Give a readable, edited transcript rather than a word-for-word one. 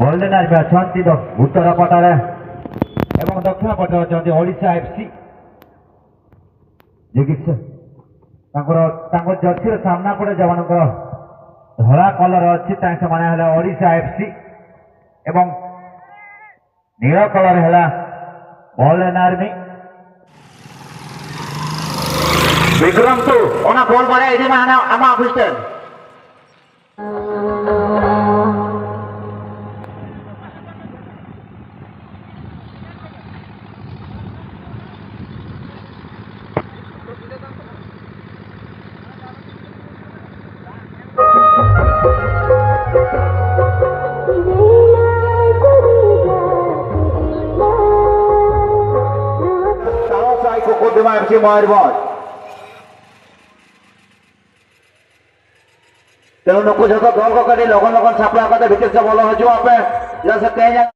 Golden army ଅଛନ୍ତି ଉତ୍ତର ପଟରେ ଏବଂ ଦକ୍ଷିଣ ପଟରେ ଅଛନ୍ତି ଓଡ଼ିଶା ଏଫ୍ସି ଯିଏକି ତାଙ୍କ ଜର୍ସିର ସାମ୍ନା ପଟେ ଯେଉଁମାନଙ୍କର ଧଳା କଲର ଅଛି ସେମାନେ ହେଲା ଓଡ଼ିଶା ଏଫ୍ସି ଏବଂ ନୀଳ କଲର ହେଲା ଗୋଲ୍ଡେନ୍ ଆର୍ମି। विक्रम तू ओना बॉल मारे इधे में आना ऑफिसर ताओ साई को दिमाग एफसी मयूरभंज तेणु नुक जो दल को लगन लगन सापड़ा भीतर से भल हो